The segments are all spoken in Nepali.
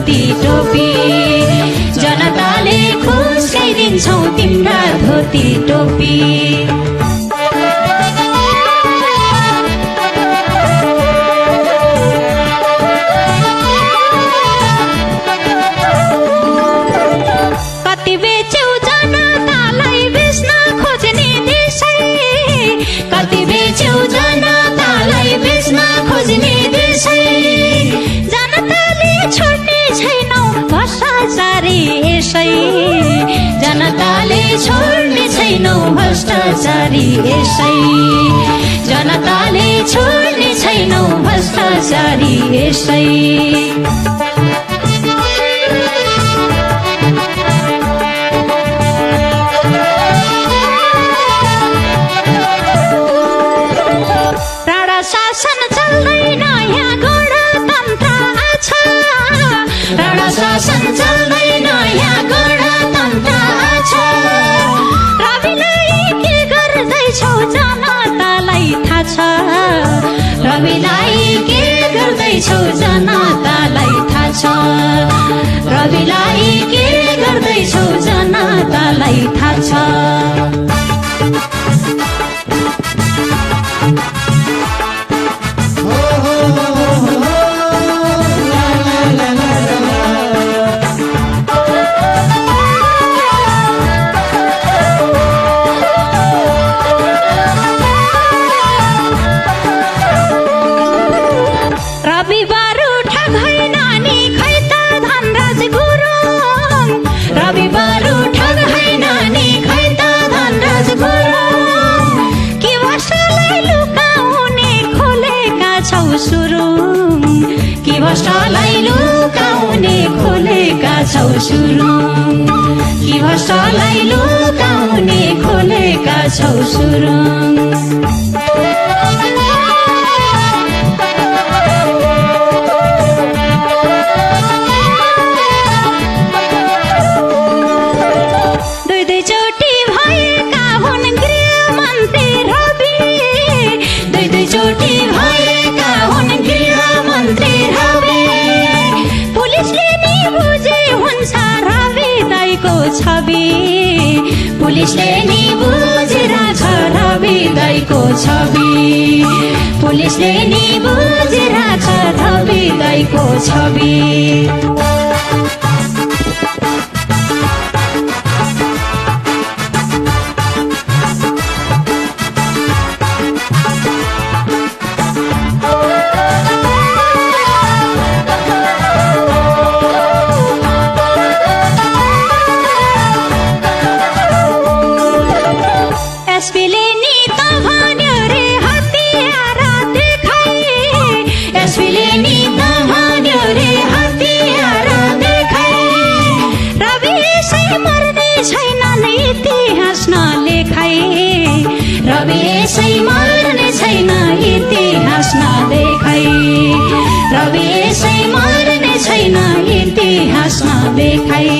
धोती टोपी जनताले खुस्काइदिन्छौ तिम्रा धोती टोपी जनताले छोड्ने छैनौ भ्रष्टाचारी यसै जनताले छोड्ने छैनौ भ्रष्टाचारी यसै शासन चल्दैन यहाँ गणतन्त्र आछ राणा शासन चल्दैन यहाँ गणतन्त्र आछ रविलाई के गर्दैछौ जनतालाई थाहा छ रविलाई के गर्दैछौ जनतालाई थाहा छ रविलाई के गर्दैछौ जनतालाई थाहा छ भ्रष्टलाई लुकाउने खोलेका छौ सुरुङ कि भ्रष्टलाई लुकाउने खोलेका छौ सुरुङ दुईचोटि भएका हुन् गृहमन्त्री रवि दुईचोटि भएका हुन् गृहमन्त्री रवि पुलिसले नि बुझे हुन्छ रवि दाइको छवि पुलिसले नि बुझिरहेछ रवि दाइको छवि पुलिसले नि बुझिरहेछ रवि दाइको छवि रवि यसै मर्ने छैन इतिहास नदेखाई रवि यसै मर्ने छैन इतिहास नदेखाई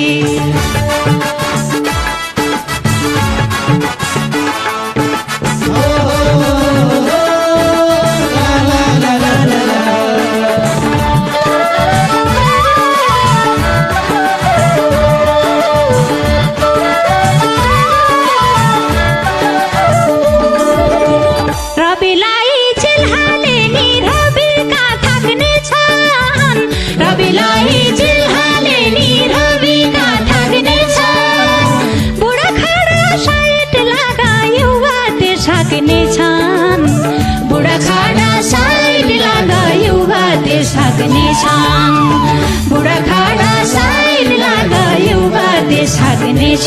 बुढाखाडा साइड लागा युवा देश हाक्नेछ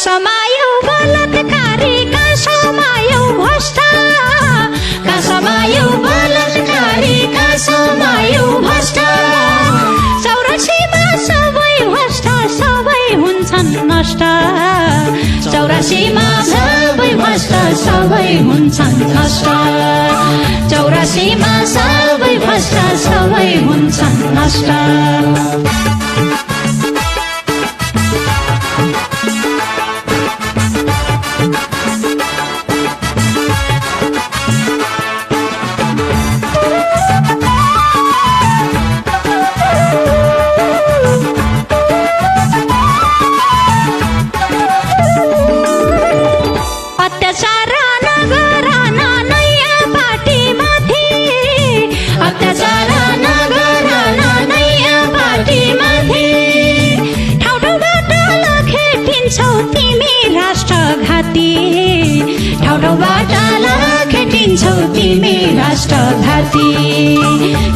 समायो बलात्कारी का समायो भ्रष्ट का समायो बलात्कारी का समायो भ्रष्ट 84मा सबै भ्रष्ट सबै हुन्छन् नष्ट 84मा सबै भ्रष्ट सबै हुन्छन् नष्ट 84मा सबै भ्रष्ट सबै हुन्छन् नष्ट। 1 भ्रष्ट घाती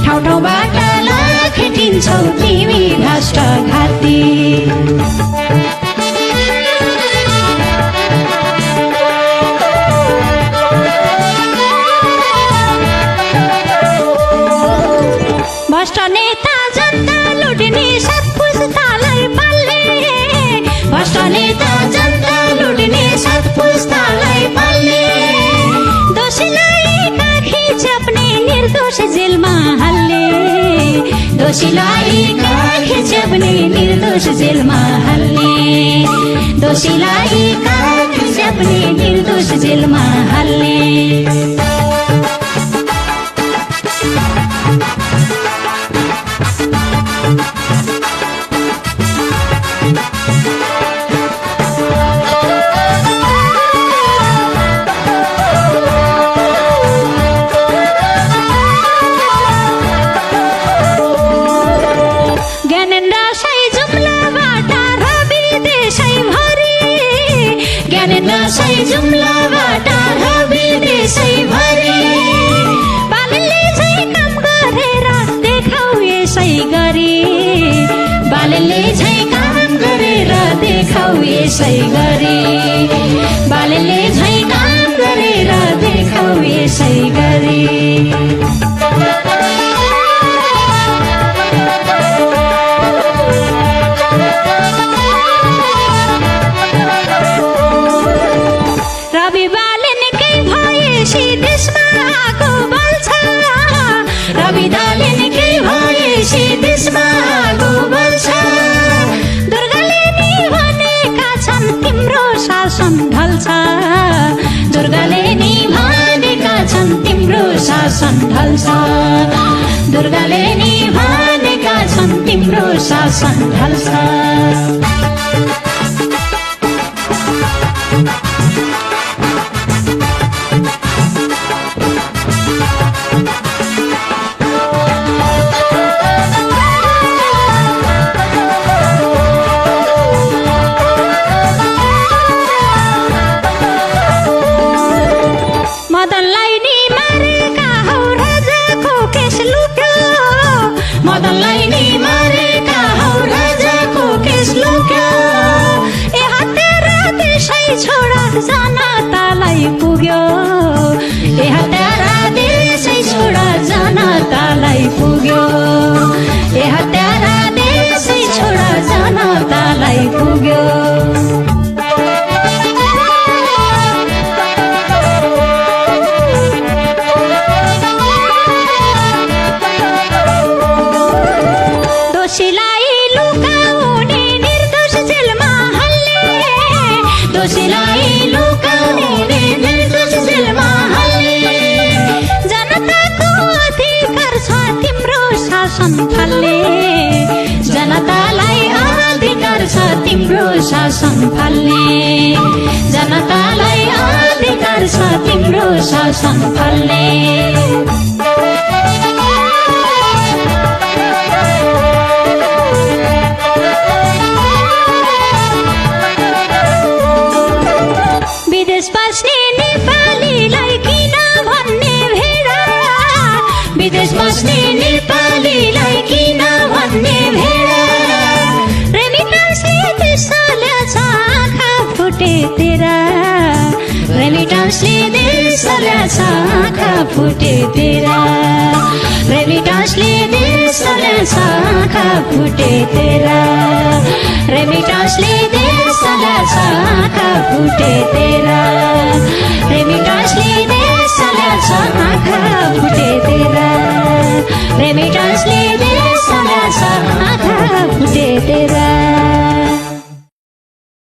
ठाउँ ठाउँबाट लखेटिन्छौ तिमी भ्रष्ट घाती भ्रष्ट नेता जनता लुट्ने सात पुस्तालाई पाल्ने भ्रष्ट नेता जनता लुट्ने सात पुस्तालाई पाल्ने दोषीलाई काखी च्याप्ने निर्दोष जेलमा हाल्ने दोषीलाई काखी च्याप्ने निर्दोष जेलमा हाल्ने दोषीलाई काखी च्याप्ने निर्दोष जेलमा हाल्ने ज्ञानेन्द्रसै जुम्लाबाट विदेशैभरि बालले झै काम गरेर देखाउ यसै गरी बालले झै काम गरेर देखाउ यसै गरी बालले झै काम गरेर देखाउ यसै गरी रविदाले निकै भएपछि देशमा आगो बल्छ दुर्गाले नि भनेका छन् तिम्रो शासन ढल्छ दुर्गाले नि भनेका छन् तिम्रो शासन ढल्छ दुर्गाले नि भनेका छन् तिम्रो शासन ढल्छ मदनलाई नि मारेका हौ राजाको केस लुक्यो मदनलाई नि मारेका हौ राजाको केस लुक्यो ए हत्यारा देशै छोड जनतालाई पुग्यो ए हत्यारा देशै छोड जनतालाई पुग्यो ए हत्यारा देशै छोड जनतालाई पुग्यो दोषीलाई लुकाउने निर्दोष जेलमा हाल्ने दोषीलाई लुकाउने निर्दोष जेलमा हाल्ने जनताको अधिकार छ तिम्रो शासन फाल्ने जनतालाई अधिकार छ तिम्रो शासन फाल्ने जनतालाई अधिकार छ तिम्रो शासन फाल्ने विदेश बस्ने नेपालीलाई किन भन्ने भेडा विदेश बस्ने नेपालीलाई किन भन्ने भेडा रेमिटान्सले देश ल्याछ आँखा फुटे तेरा रेमिटान्सले देश ल्याछ आँखा फुटे तेरा रेमिटान्सले देश ल्याछ आँखा फुटे तेरा रेमिटान्सले देश ल्याछ आँखा फुटे तेरा रेमिटान्स